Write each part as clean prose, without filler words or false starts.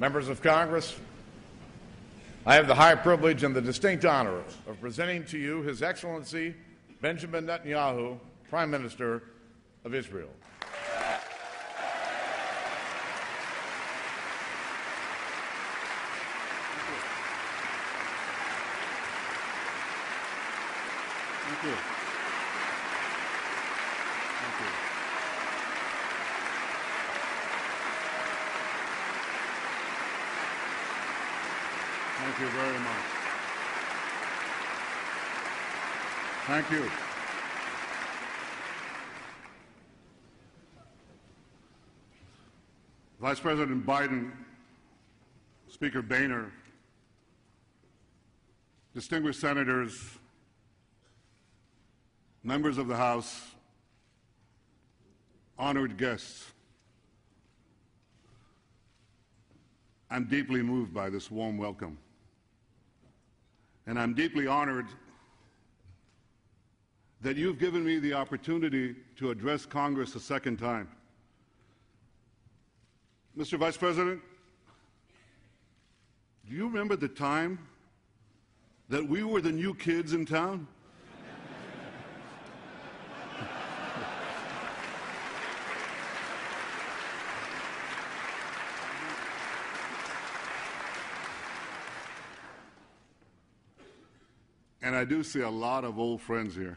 Members of Congress, I have the high privilege and the distinct honor of presenting to you His Excellency Benjamin Netanyahu, Prime Minister of Israel. Thank you. Thank you. Thank you very much. Thank you. Vice President Biden, Speaker Boehner, distinguished senators, members of the House, honored guests, I'm deeply moved by this warm welcome. And I'm deeply honored that you've given me the opportunity to address Congress a second time. Mr. Vice President, do you remember the time that we were the new kids in town? And I do see a lot of old friends here.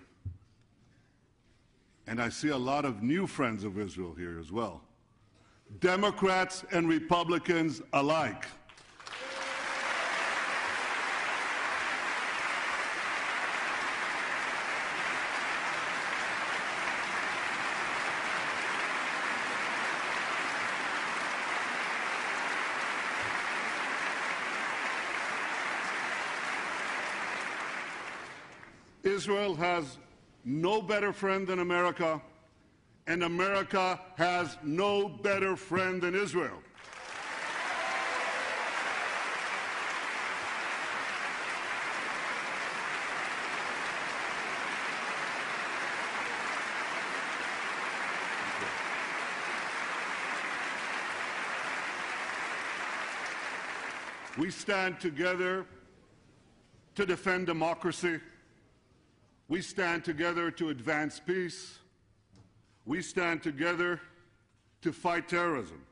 And I see a lot of new friends of Israel here as well. Democrats and Republicans alike. Israel has no better friend than America, and America has no better friend than Israel. We stand together to defend democracy. We stand together to advance peace. We stand together to fight terrorism.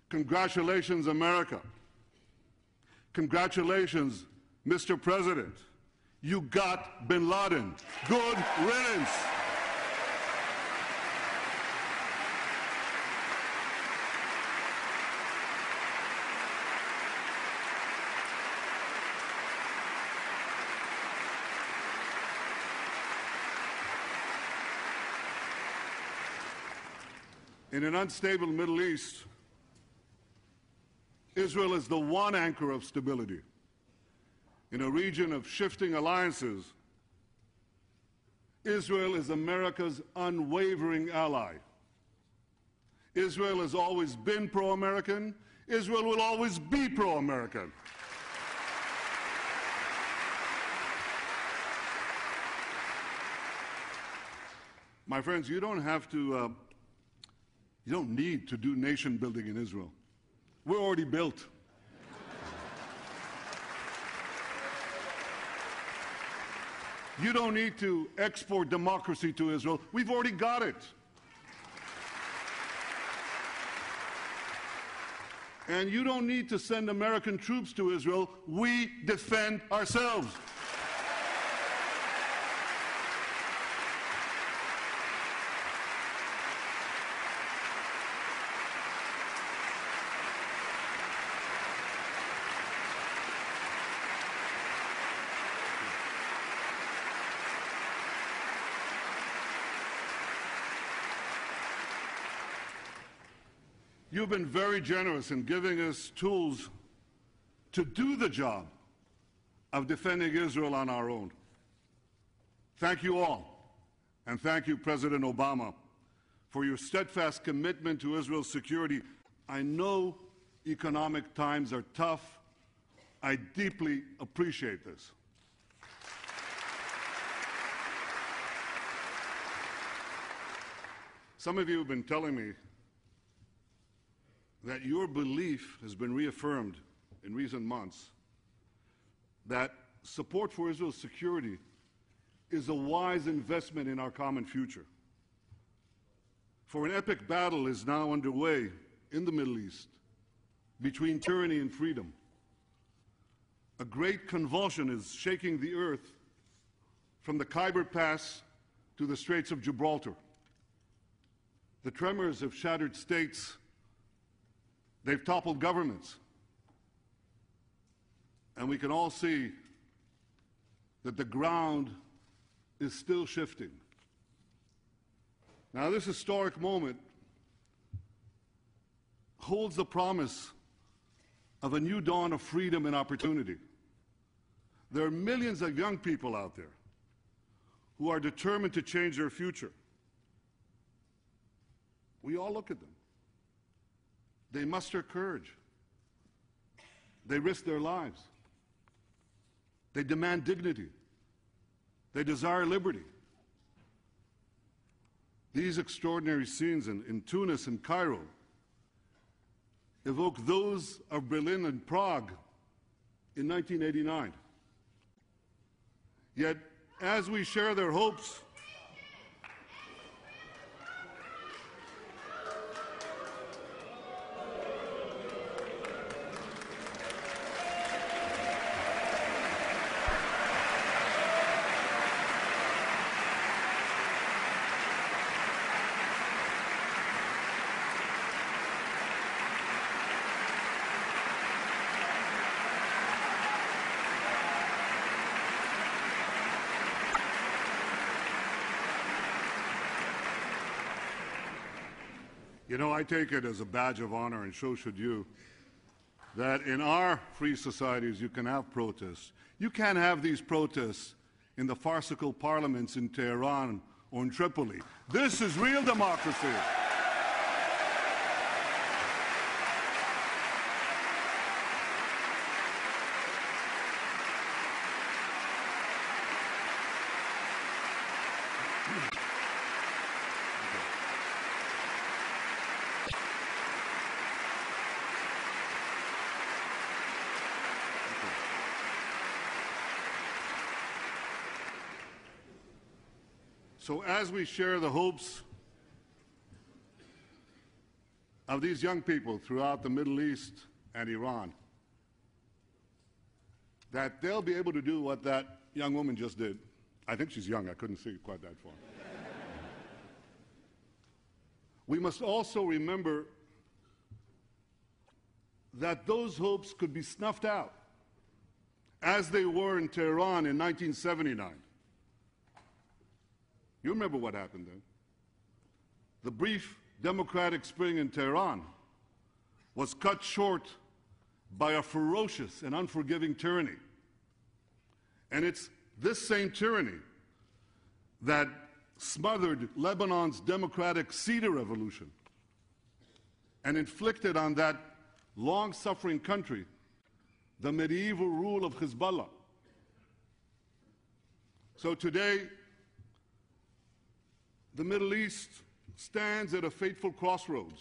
Congratulations, America. Congratulations, Mr. President. You got bin Laden. Good riddance. In an unstable Middle East, Israel is the one anchor of stability. In a region of shifting alliances, Israel is America's unwavering ally. Israel has always been pro-American. Israel will always be pro-American. My friends, you don't need to do nation building in Israel. We're already built. You don't need to export democracy to Israel. We've already got it. And you don't need to send American troops to Israel. We defend ourselves. You've been very generous in giving us tools to do the job of defending Israel on our own. Thank you all, and thank you, President Obama, for your steadfast commitment to Israel's security. I know economic times are tough. I deeply appreciate this. Some of you have been telling me that your belief has been reaffirmed in recent months that support for Israel's security is a wise investment in our common future. For an epic battle is now underway in the Middle East between tyranny and freedom. A great convulsion is shaking the earth from the Khyber Pass to the Straits of Gibraltar. The tremors have shattered states. They've toppled governments. And we can all see that the ground is still shifting. Now, this historic moment holds the promise of a new dawn of freedom and opportunity. There are millions of young people out there who are determined to change their future. We all look at them. They muster courage. They risk their lives. They demand dignity. They desire liberty. These extraordinary scenes in Tunis and Cairo evoke those of Berlin and Prague in 1989. Yet, as we share their hopes, you know, I take it as a badge of honor, and so should you, that in our free societies you can have protests. You can't have these protests in the farcical parliaments in Tehran or in Tripoli. This is real democracy. So as we share the hopes of these young people throughout the Middle East and Iran, that they'll be able to do what that young woman just did. I think she's young, I couldn't see quite that far. We must also remember that those hopes could be snuffed out, as they were in Tehran in 1979. You remember what happened then. The brief democratic spring in Tehran was cut short by a ferocious and unforgiving tyranny. And it's this same tyranny that smothered Lebanon's democratic Cedar Revolution and inflicted on that long-suffering country the medieval rule of Hezbollah. So today, the Middle East stands at a fateful crossroads.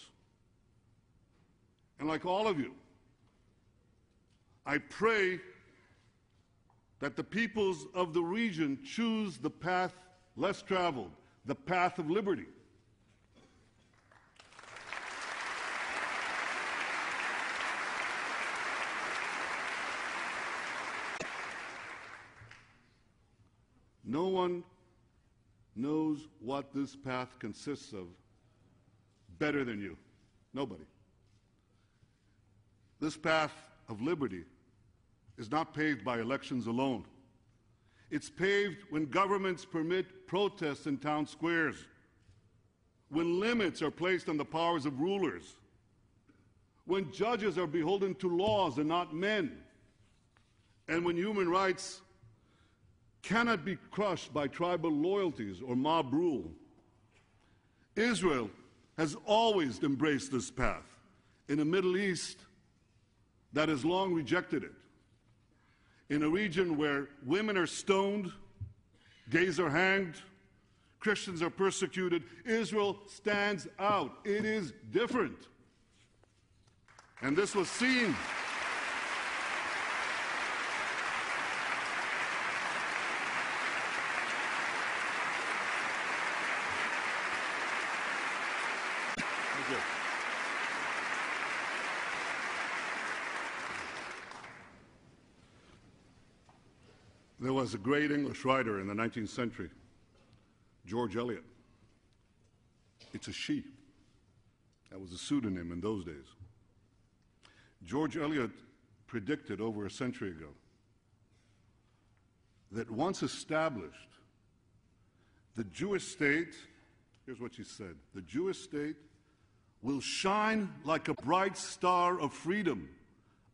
And like all of you, I pray that the peoples of the region choose the path less traveled, the path of liberty. No one knows what this path consists of better than you. Nobody. This path of liberty is not paved by elections alone. It's paved when governments permit protests in town squares, when limits are placed on the powers of rulers, when judges are beholden to laws and not men, and when human rights cannot be crushed by tribal loyalties or mob rule. Israel has always embraced this path in a Middle East that has long rejected it. In a region where women are stoned, gays are hanged, Christians are persecuted, Israel stands out. It is different. And this was seen There was a great English writer in the 19th century, George Eliot. It's a she. That was a pseudonym in those days. George Eliot predicted over a century ago that once established, the Jewish state, here's what she said, the Jewish state will shine like a bright star of freedom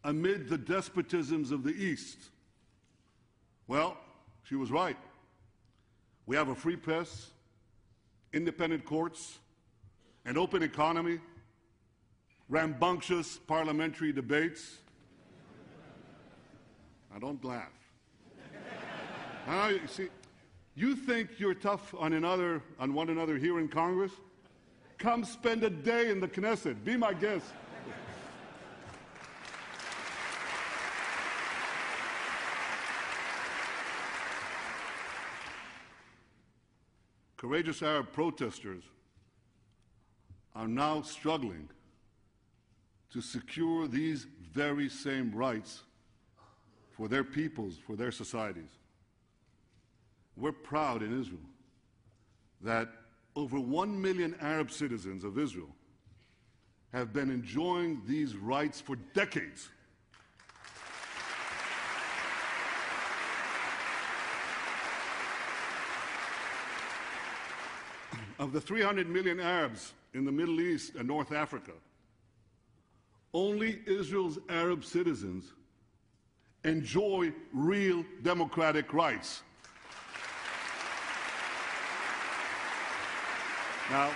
amid the despotisms of the East. Well, she was right. We have a free press, independent courts, an open economy, rambunctious parliamentary debates. Now, don't laugh. You see, you think you're tough on one another here in Congress? Come spend a day in the Knesset. Be my guest. Courageous Arab protesters are now struggling to secure these very same rights for their peoples, for their societies. We're proud in Israel that over 1 million Arab citizens of Israel have been enjoying these rights for decades. Of the 300 million Arabs in the Middle East and North Africa, only Israel's Arab citizens enjoy real democratic rights. Now,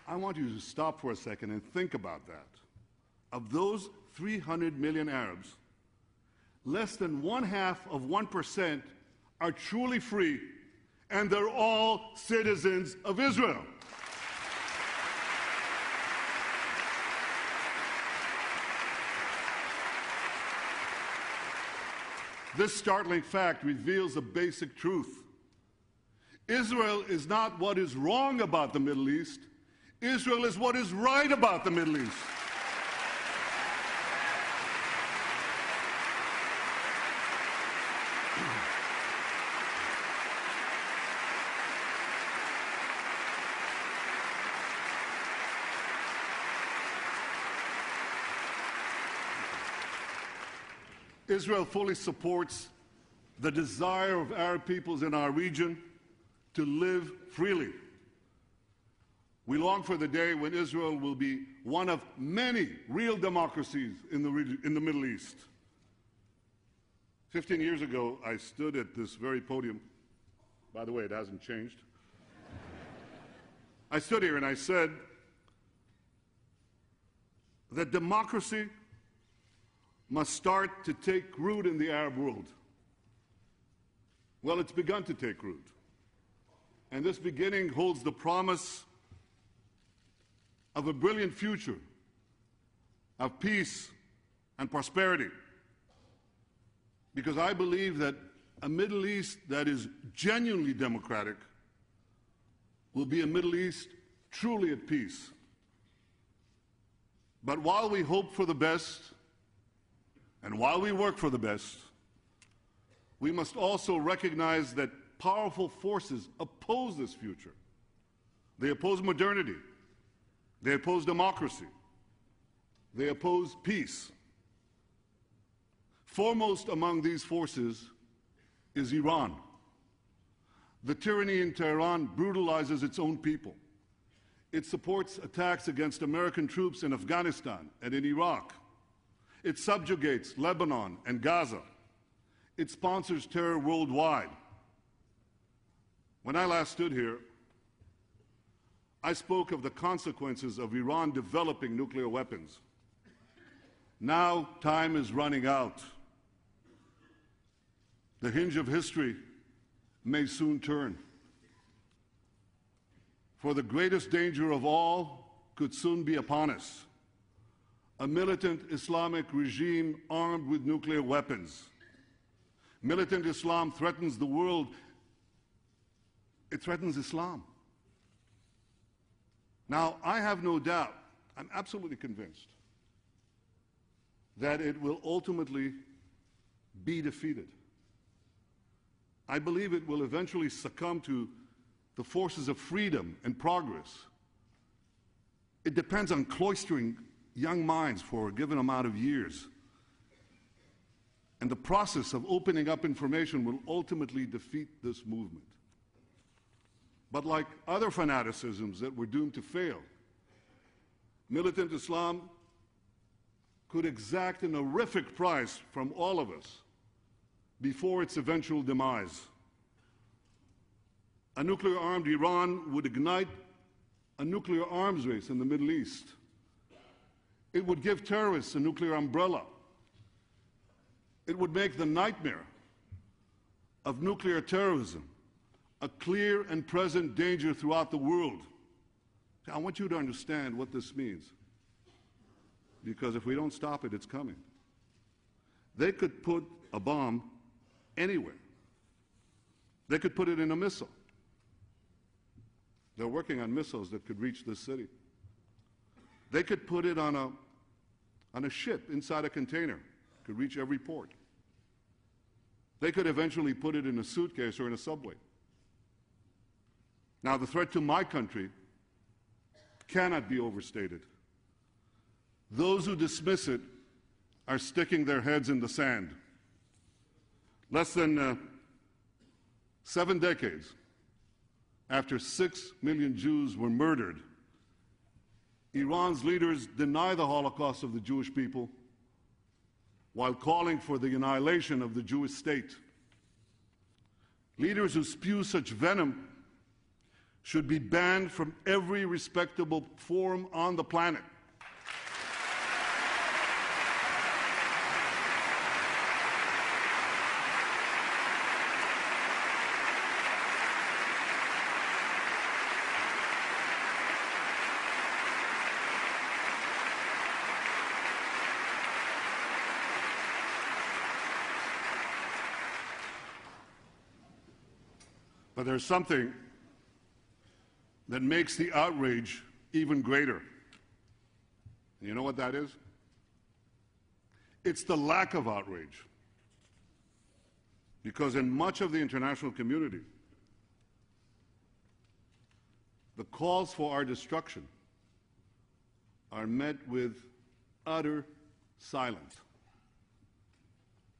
I want you to stop for a second and think about that. Of those 300 million Arabs, less than 0.5% are truly free, and they're all citizens of Israel. This startling fact reveals a basic truth. Israel is not what is wrong about the Middle East. Israel is what is right about the Middle East. Israel fully supports the desire of Arab peoples in our region to live freely. We long for the day when Israel will be one of many real democracies in the Middle East. 15 years ago, I stood at this very podium. By the way, it hasn't changed. I stood here and I said that democracy must start to take root in the Arab world. Well, it's begun to take root. And this beginning holds the promise of a brilliant future of peace and prosperity. Because I believe that a Middle East that is genuinely democratic will be a Middle East truly at peace. But while we hope for the best, and while we work for the best, we must also recognize that powerful forces oppose this future. They oppose modernity. They oppose democracy. They oppose peace. Foremost among these forces is Iran. The tyranny in Tehran brutalizes its own people. It supports attacks against American troops in Afghanistan and in Iraq. It subjugates Lebanon and Gaza. It sponsors terror worldwide. When I last stood here, I spoke of the consequences of Iran developing nuclear weapons. Now time is running out. The hinge of history may soon turn. For the greatest danger of all could soon be upon us. A militant Islamic regime armed with nuclear weapons. Militant Islam threatens the world. It threatens Islam. Now, I have no doubt, I'm absolutely convinced, that it will ultimately be defeated. I believe it will eventually succumb to the forces of freedom and progress. It depends on cloistering young minds for a given amount of years. And the process of opening up information will ultimately defeat this movement. But like other fanaticisms that were doomed to fail, militant Islam could exact an horrific price from all of us before its eventual demise. A nuclear-armed Iran would ignite a nuclear arms race in the Middle East. It would give terrorists a nuclear umbrella. It would make the nightmare of nuclear terrorism a clear and present danger throughout the world. I want you to understand what this means, because if we don't stop it, it's coming. They could put a bomb anywhere. They could put it in a missile. They're working on missiles that could reach this city. They could put it on a ship inside a container, could reach every port. They could eventually put it in a suitcase or in a subway. Now, the threat to my country cannot be overstated. Those who dismiss it are sticking their heads in the sand. Less than 7 decades after 6 million Jews were murdered, Iran's leaders deny the Holocaust of the Jewish people while calling for the annihilation of the Jewish state. Leaders who spew such venom should be banned from every respectable forum on the planet. But there's something that makes the outrage even greater. And you know what that is? It's the lack of outrage. Because in much of the international community, the calls for our destruction are met with utter silence.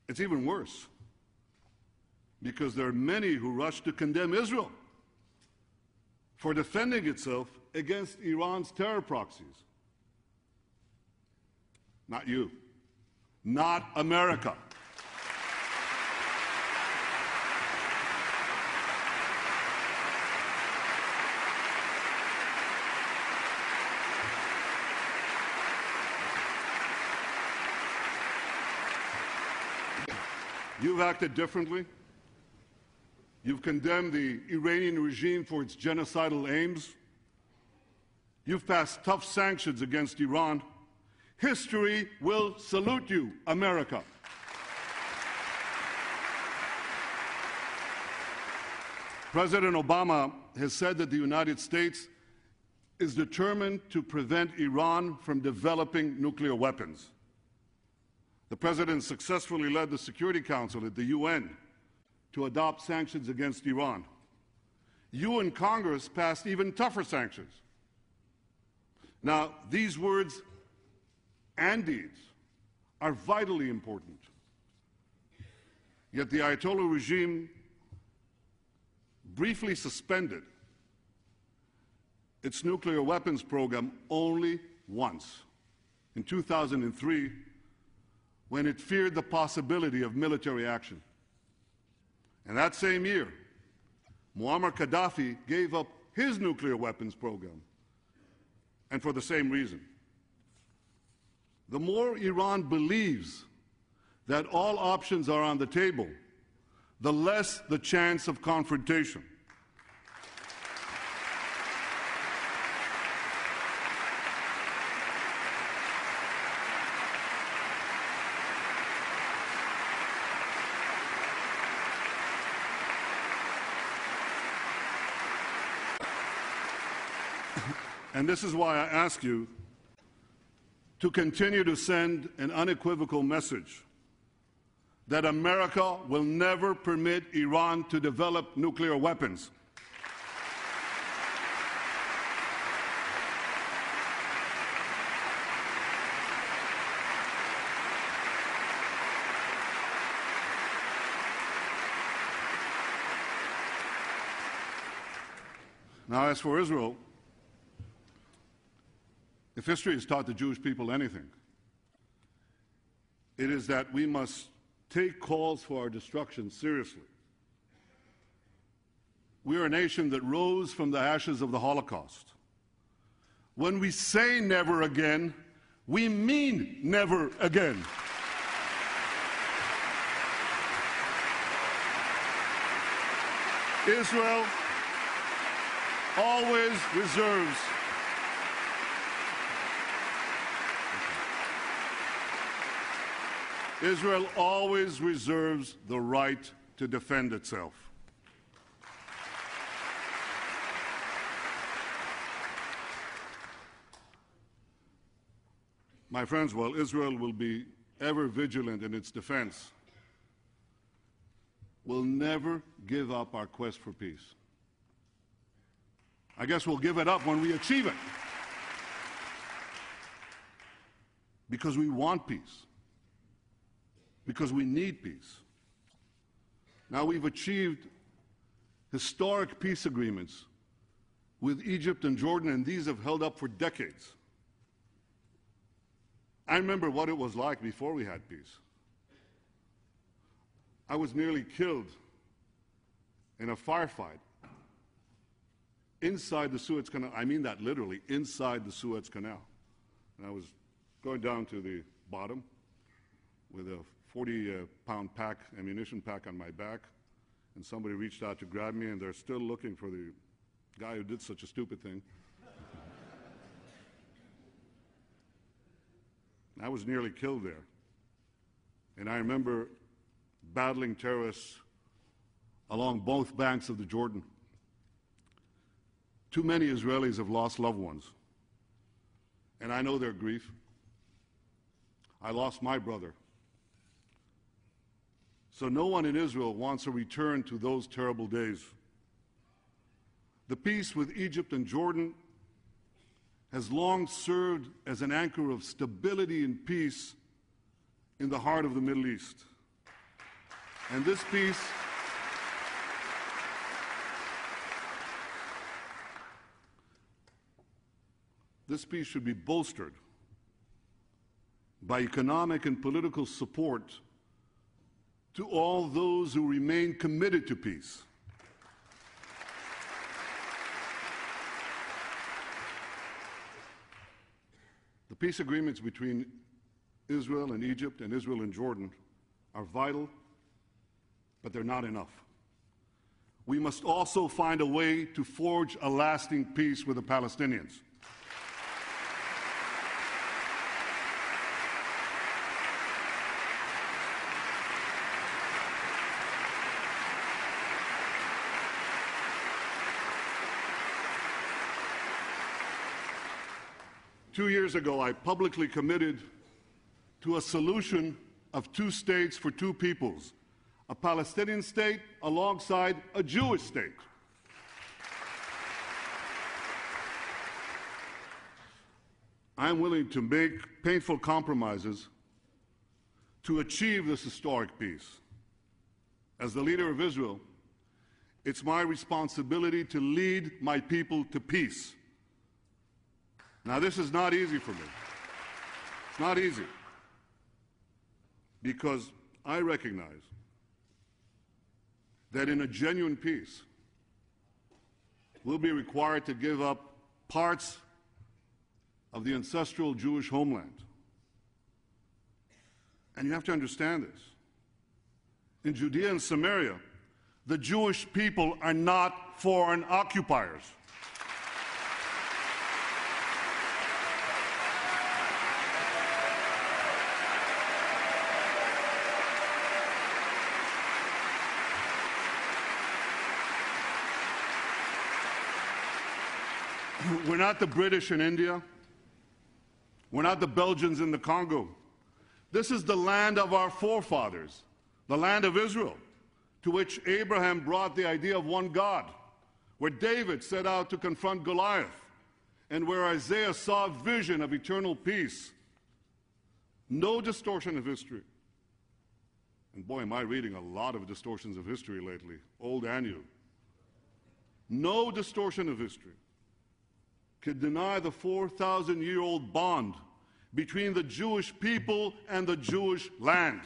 It's even worse, because there are many who rush to condemn Israel for defending itself against Iran's terror proxies. Not you. Not America. You've acted differently. You've condemned the Iranian regime for its genocidal aims. You've passed tough sanctions against Iran. History will salute you, America. President Obama has said that the United States is determined to prevent Iran from developing nuclear weapons. The President successfully led the Security Council at the UN to adopt sanctions against Iran. You and Congress passed even tougher sanctions. Now, these words and deeds are vitally important. Yet the Ayatollah regime briefly suspended its nuclear weapons program only once, in 2003, when it feared the possibility of military action. And that same year, Muammar Gaddafi gave up his nuclear weapons program, and for the same reason. The more Iran believes that all options are on the table, the less the chance of confrontation. And this is why I ask you to continue to send an unequivocal message that America will never permit Iran to develop nuclear weapons. Now, as for Israel, if history has taught the Jewish people anything, it is that we must take calls for our destruction seriously. We are a nation that rose from the ashes of the Holocaust. When we say never again, we mean never again. Israel always reserves Israel always reserves the right to defend itself. My friends, while Israel will be ever vigilant in its defense, we'll never give up our quest for peace. I guess we'll give it up when we achieve it. Because we want peace. Because we need peace. Now, we've achieved historic peace agreements with Egypt and Jordan, and these have held up for decades. I remember what it was like before we had peace. I was nearly killed in a firefight inside the Suez Canal. I mean that literally, inside the Suez Canal. And I was going down to the bottom with a 40-pound ammunition pack on my back, and somebody reached out to grab me, and they're still looking for the guy who did such a stupid thing. I was nearly killed there. And I remember battling terrorists along both banks of the Jordan. Too many Israelis have lost loved ones, and I know their grief. I lost my brother. So no one in Israel wants a return to those terrible days. The peace with Egypt and Jordan has long served as an anchor of stability and peace in the heart of the Middle East. And this peace should be bolstered by economic and political support to all those who remain committed to peace. The peace agreements between Israel and Egypt and Israel and Jordan are vital, but they're not enough. We must also find a way to forge a lasting peace with the Palestinians. Two years ago, I publicly committed to a solution of two states for two peoples, a Palestinian state alongside a Jewish state. I'm willing to make painful compromises to achieve this historic peace. As the leader of Israel, it's my responsibility to lead my people to peace. Now, this is not easy for me. It's not easy, because I recognize that in a genuine peace, we'll be required to give up parts of the ancestral Jewish homeland. And you have to understand this. In Judea and Samaria, the Jewish people are not foreign occupiers. We're not the British in India. We're not the Belgians in the Congo. This is the land of our forefathers, the land of Israel, to which Abraham brought the idea of one God, where David set out to confront Goliath, and where Isaiah saw a vision of eternal peace. No distortion of history. And boy, am I reading a lot of distortions of history lately, old and new. No distortion of history could deny the 4,000-year-old bond between the Jewish people and the Jewish land.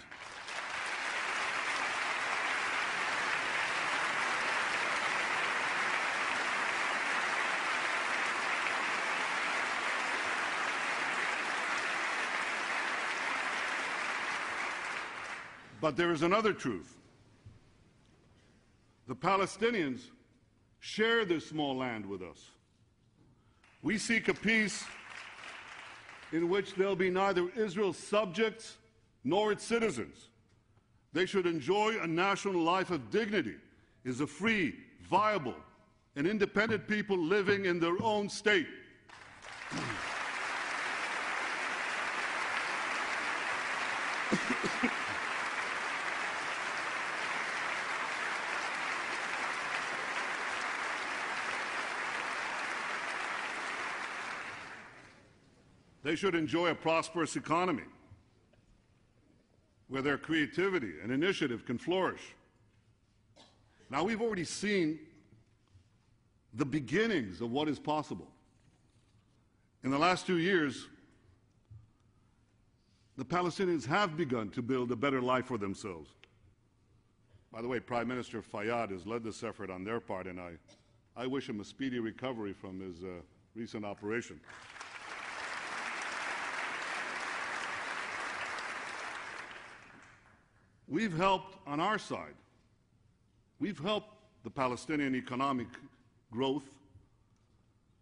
But there is another truth. The Palestinians share this small land with us. We seek a peace in which there'll be neither Israel's subjects nor its citizens. They should enjoy a national life of dignity as a free, viable, and independent people living in their own state. They should enjoy a prosperous economy where their creativity and initiative can flourish. Now, we've already seen the beginnings of what is possible. In the last 2 years, the Palestinians have begun to build a better life for themselves. By the way, Prime Minister Fayyad has led this effort on their part, and I wish him a speedy recovery from his recent operation. We've helped on our side. We've helped the Palestinian economic growth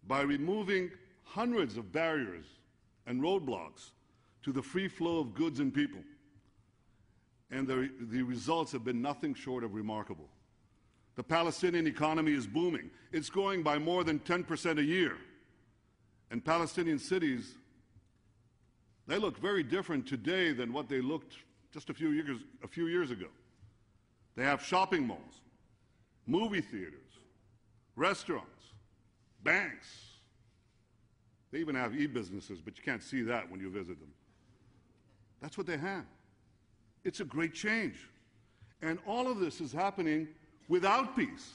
by removing hundreds of barriers and roadblocks to the free flow of goods and people. And the results have been nothing short of remarkable. The Palestinian economy is booming. It's growing by more than 10% a year. And Palestinian cities, they look very different today than what they looked just a few years ago. They have shopping malls, movie theaters, restaurants, banks. They even have e-businesses, but you can't see that when you visit them. That's what they have. It's a great change. And all of this is happening without peace.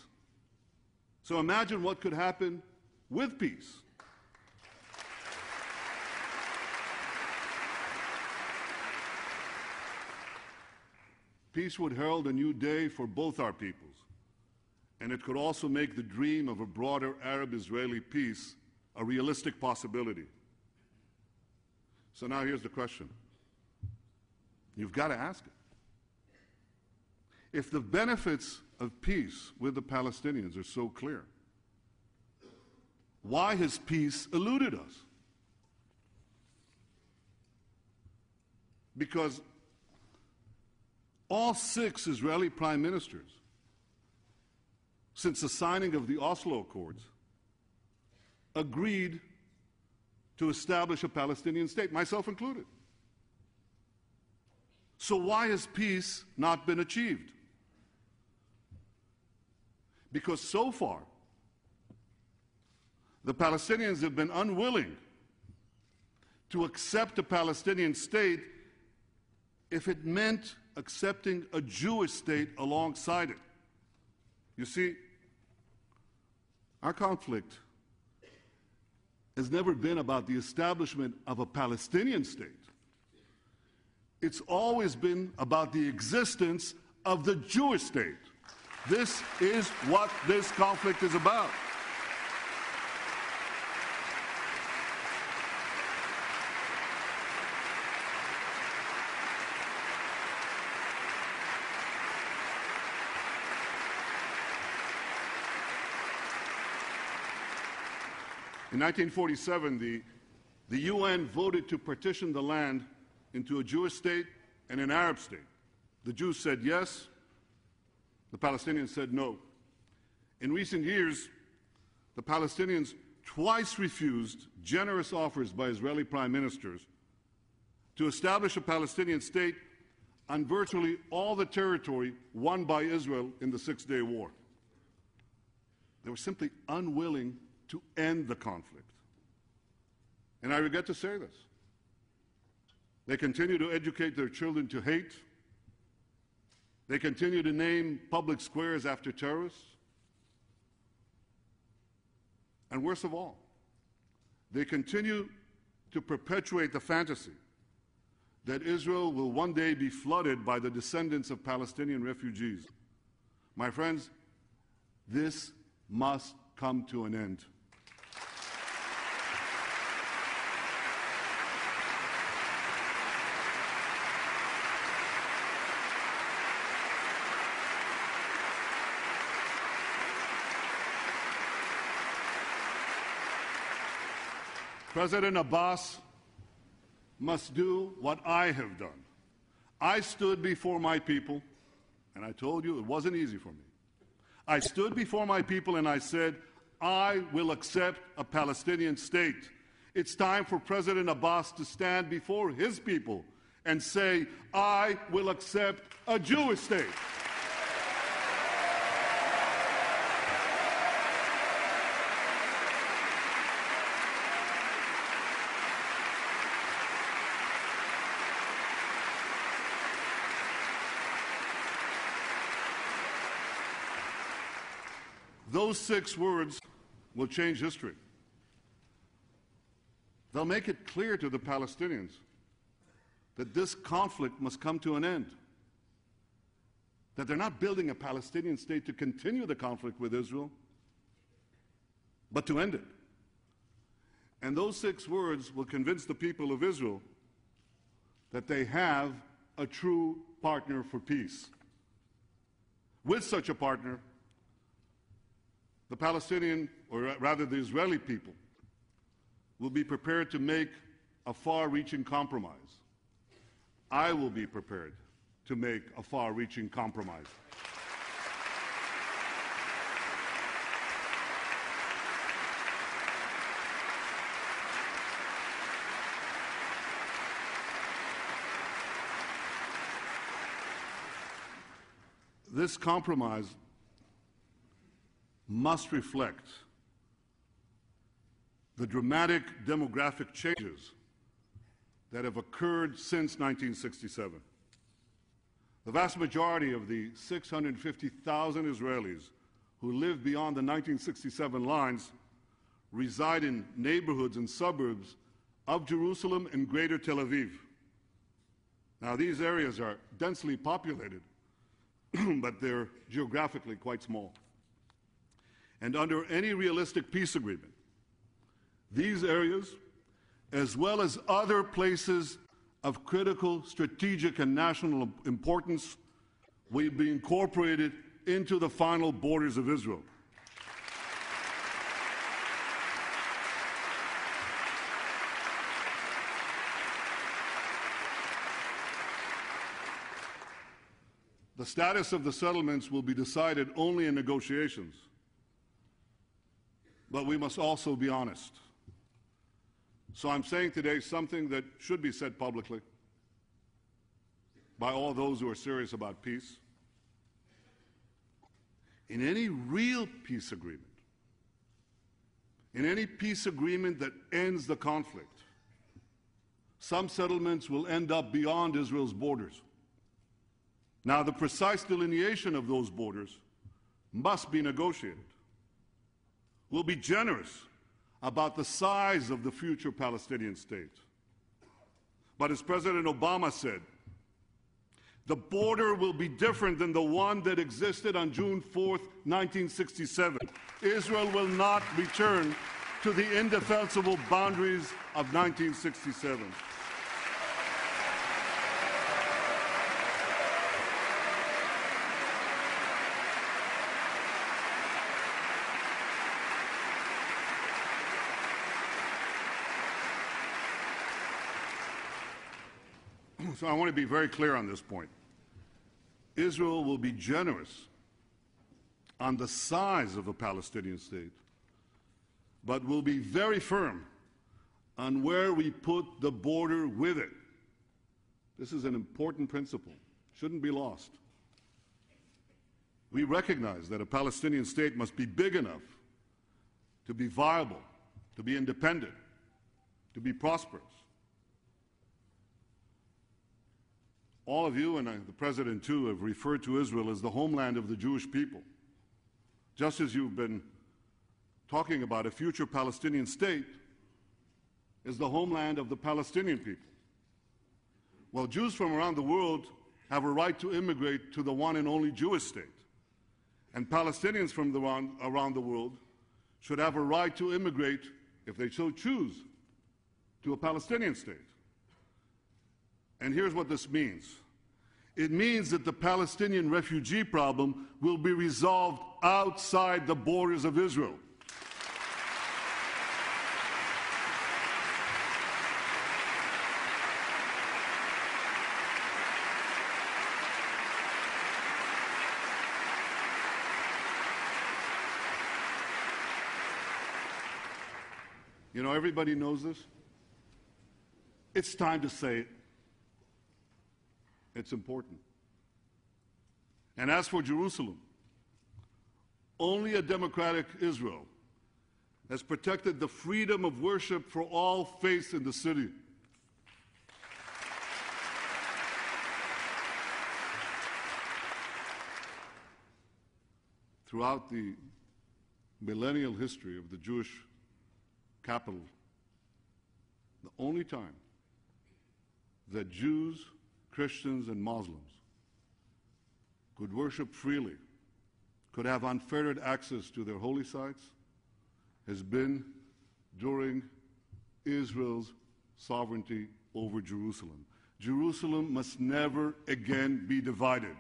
So imagine what could happen with peace. Peace would herald a new day for both our peoples, and it could also make the dream of a broader Arab-Israeli peace a realistic possibility. So now here's the question. You've got to ask it. If the benefits of peace with the Palestinians are so clear, why has peace eluded us? Because all 6 Israeli prime ministers, since the signing of the Oslo Accords, agreed to establish a Palestinian state, myself included. So why has peace not been achieved? Because so far, the Palestinians have been unwilling to accept a Palestinian state if it meant accepting a Jewish state alongside it. You see, our conflict has never been about the establishment of a Palestinian state. It's always been about the existence of the Jewish state. This is what this conflict is about. In 1947, the UN voted to partition the land into a Jewish state and an Arab state. The Jews said yes, the Palestinians said no. In recent years, the Palestinians twice refused generous offers by Israeli prime ministers to establish a Palestinian state on virtually all the territory won by Israel in the Six-Day War. They were simply unwilling to end the conflict. And I regret to say this. They continue to educate their children to hate. They continue to name public squares after terrorists. And worst of all, they continue to perpetuate the fantasy that Israel will one day be flooded by the descendants of Palestinian refugees. My friends, this must come to an end. President Abbas must do what I have done. I stood before my people, and I told you it wasn't easy for me. I stood before my people and I said, I will accept a Palestinian state. It's time for President Abbas to stand before his people and say, I will accept a Jewish state. Those 6 words will change history. They'll make it clear to the Palestinians that this conflict must come to an end, that they're not building a Palestinian state to continue the conflict with Israel, but to end it. And those 6 words will convince the people of Israel that they have a true partner for peace. With such a partner, the Palestinian, or rather the Israeli people, will be prepared to make a far-reaching compromise. I will be prepared to make a far-reaching compromise. This compromise must reflect the dramatic demographic changes that have occurred since 1967. The vast majority of the 650,000 Israelis who live beyond the 1967 lines reside in neighborhoods and suburbs of Jerusalem and Greater Tel Aviv. Now, these areas are densely populated, but they're geographically quite small. And under any realistic peace agreement, these areas, as well as other places of critical strategic and national importance, will be incorporated into the final borders of Israel. The status of the settlements will be decided only in negotiations. But we must also be honest. So I'm saying today something that should be said publicly by all those who are serious about peace. In any real peace agreement, in any peace agreement that ends the conflict, some settlements will end up beyond Israel's borders. Now, the precise delineation of those borders must be negotiated. We'll be generous about the size of the future Palestinian state. But as President Obama said, the border will be different than the one that existed on June 4th, 1967. Israel will not return to the indefensible boundaries of 1967. So I want to be very clear on this point. Israel will be generous on the size of a Palestinian state, but we'll be very firm on where we put the border with it. This is an important principle. Shouldn't be lost. We recognize that a Palestinian state must be big enough to be viable, to be independent, to be prosperous. All of you, and the President too, have referred to Israel as the homeland of the Jewish people. Just as you've been talking about a future Palestinian state is the homeland of the Palestinian people. Well, Jews from around the world have a right to immigrate to the one and only Jewish state. And Palestinians from around the world should have a right to immigrate, if they so choose, to a Palestinian state. And here's what this means. It means that the Palestinian refugee problem will be resolved outside the borders of Israel. You know, everybody knows this. It's time to say it. It's important. And as for Jerusalem, only a democratic Israel has protected the freedom of worship for all faiths in the city. Throughout the millennial history of the Jewish capital, the only time that Jews, Christians, and Muslims could worship freely, could have unfettered access to their holy sites, has been during Israel's sovereignty over Jerusalem. Jerusalem must never again be divided.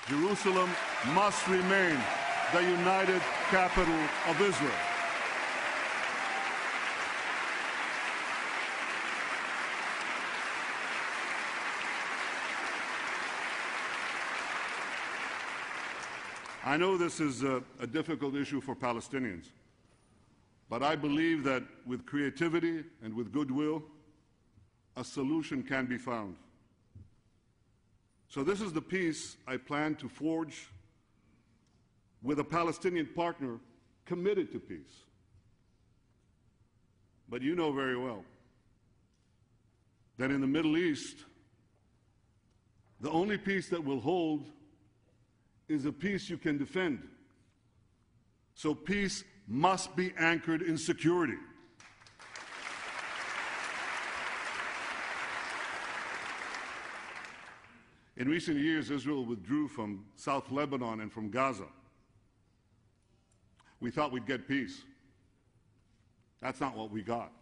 Jerusalem must remain the united capital of Israel. I know this is a difficult issue for Palestinians, but I believe that with creativity and with goodwill, a solution can be found. So this is the peace I plan to forge with a Palestinian partner committed to peace. But you know very well that in the Middle East, the only peace that will hold is a peace you can defend. So peace must be anchored in security. In recent years, Israel withdrew from South Lebanon and from Gaza. We thought we'd get peace. That's not what we got.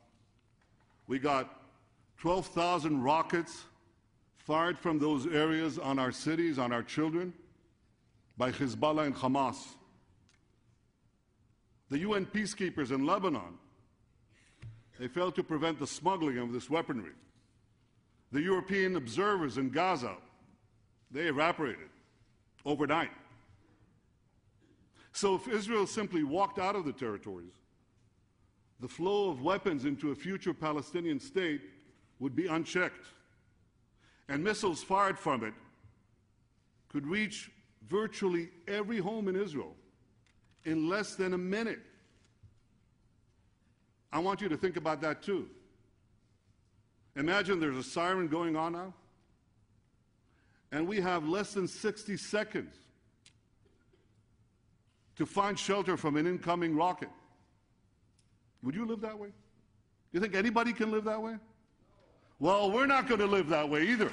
We got 12,000 rockets fired from those areas on our cities, on our children, by Hezbollah and Hamas. The UN peacekeepers in Lebanon, they failed to prevent the smuggling of this weaponry. The European observers in Gaza, they evaporated overnight. So if Israel simply walked out of the territories, the flow of weapons into a future Palestinian state would be unchecked. And missiles fired from it could reach virtually every home in Israel in less than a minute. I want you to think about that too. Imagine there's a siren going on now, and we have less than 60 seconds to find shelter from an incoming rocket. Would you live that way? You think anybody can live that way? Well, we're not going to live that way either.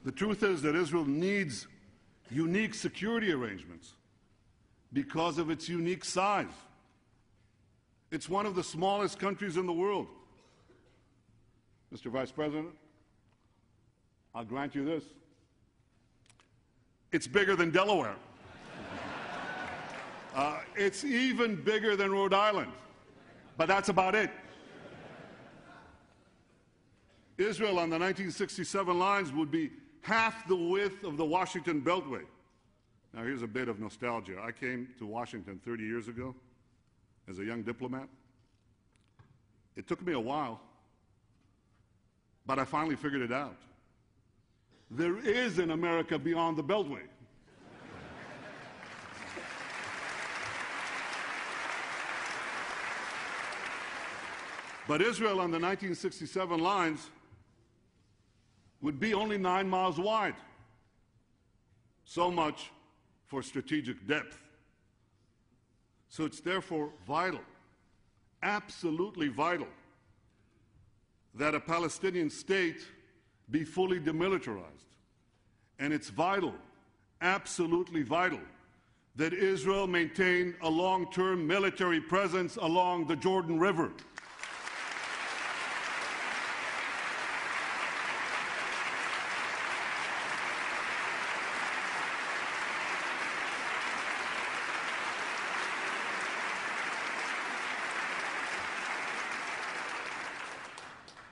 The truth is that Israel needs unique security arrangements because of its unique size. It's one of the smallest countries in the world. Mr. Vice President, I'll grant you this. It's bigger than Delaware. It's even bigger than Rhode Island, but that's about it. Israel on the 1967 lines would be half the width of the Washington Beltway. Now, here's a bit of nostalgia. I came to Washington 30 years ago as a young diplomat. It took me a while, but I finally figured it out. There is an America beyond the Beltway. But Israel on the 1967 lines would be only 9 miles wide. So much for strategic depth. So it's therefore vital, absolutely vital, that a Palestinian state be fully demilitarized. And it's vital, absolutely vital, that Israel maintain a long-term military presence along the Jordan River.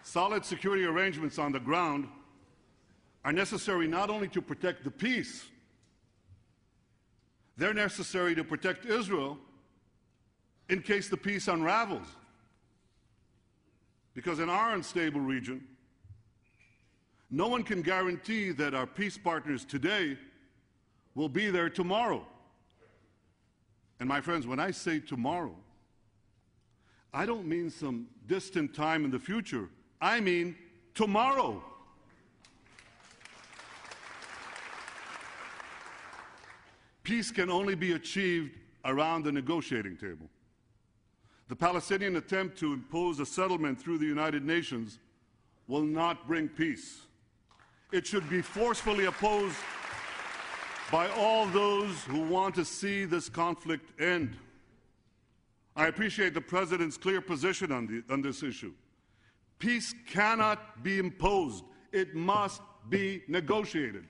Solid security arrangements on the ground are necessary not only to protect the peace, they're necessary to protect Israel in case the peace unravels. Because in our unstable region, no one can guarantee that our peace partners today will be there tomorrow. And my friends, when I say tomorrow, I don't mean some distant time in the future. I mean tomorrow. Peace can only be achieved around the negotiating table. The Palestinian attempt to impose a settlement through the United Nations will not bring peace. It should be forcefully opposed by all those who want to see this conflict end. I appreciate the President's clear position on this issue. Peace cannot be imposed. It must be negotiated.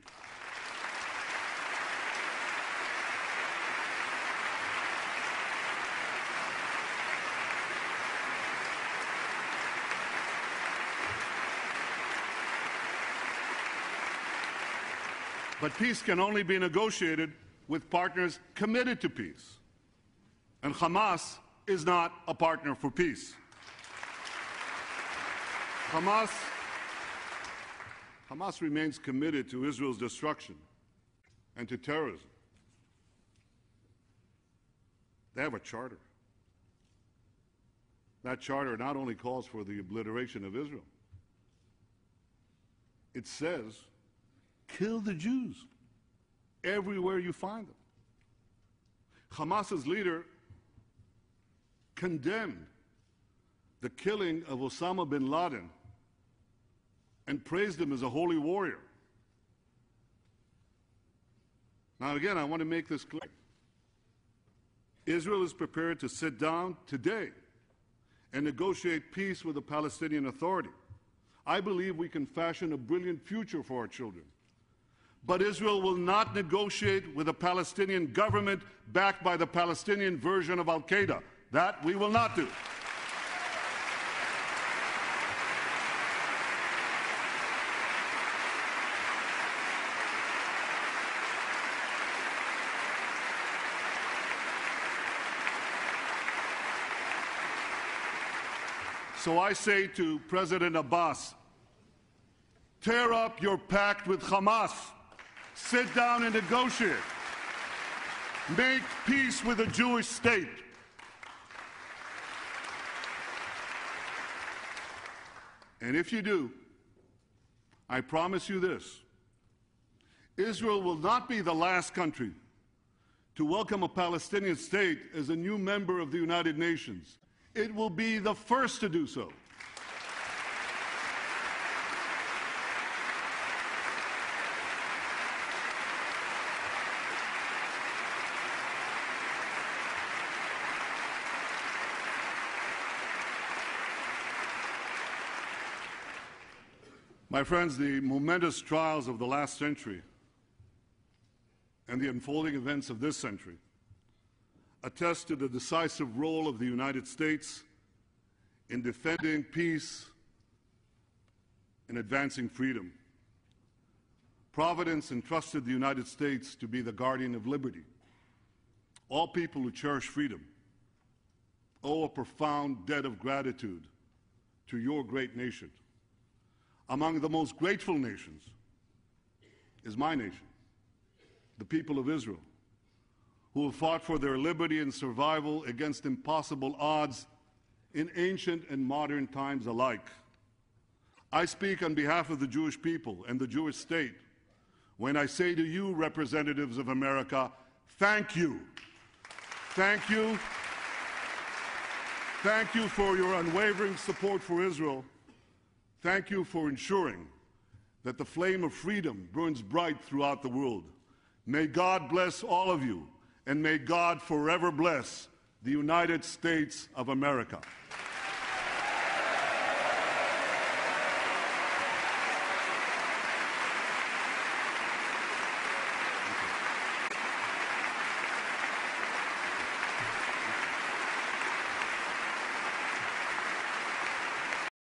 But peace can only be negotiated with partners committed to peace. And Hamas is not a partner for peace. Hamas remains committed to Israel's destruction and to terrorism. They have a charter. That charter not only calls for the obliteration of Israel, it says, kill the Jews everywhere you find them. Hamas's leader condemned the killing of Osama bin Laden and praised him as a holy warrior. Now again, I want to make this clear. Israel is prepared to sit down today and negotiate peace with the Palestinian Authority. I believe we can fashion a brilliant future for our children. But Israel will not negotiate with a Palestinian government backed by the Palestinian version of Al-Qaeda. That we will not do. So I say to President Abbas, tear up your pact with Hamas. Sit down and negotiate. Make peace with a Jewish state. And if you do, I promise you this: Israel will not be the last country to welcome a Palestinian state as a new member of the United Nations. It will be the first to do so. My friends, the momentous trials of the last century and the unfolding events of this century attest to the decisive role of the United States in defending peace and advancing freedom. Providence entrusted the United States to be the guardian of liberty. All people who cherish freedom owe a profound debt of gratitude to your great nation. Among the most grateful nations is my nation, the people of Israel, who have fought for their liberty and survival against impossible odds in ancient and modern times alike. I speak on behalf of the Jewish people and the Jewish state when I say to you, representatives of America, thank you. Thank you. Thank you for your unwavering support for Israel. Thank you for ensuring that the flame of freedom burns bright throughout the world. May God bless all of you, and may God forever bless the United States of America.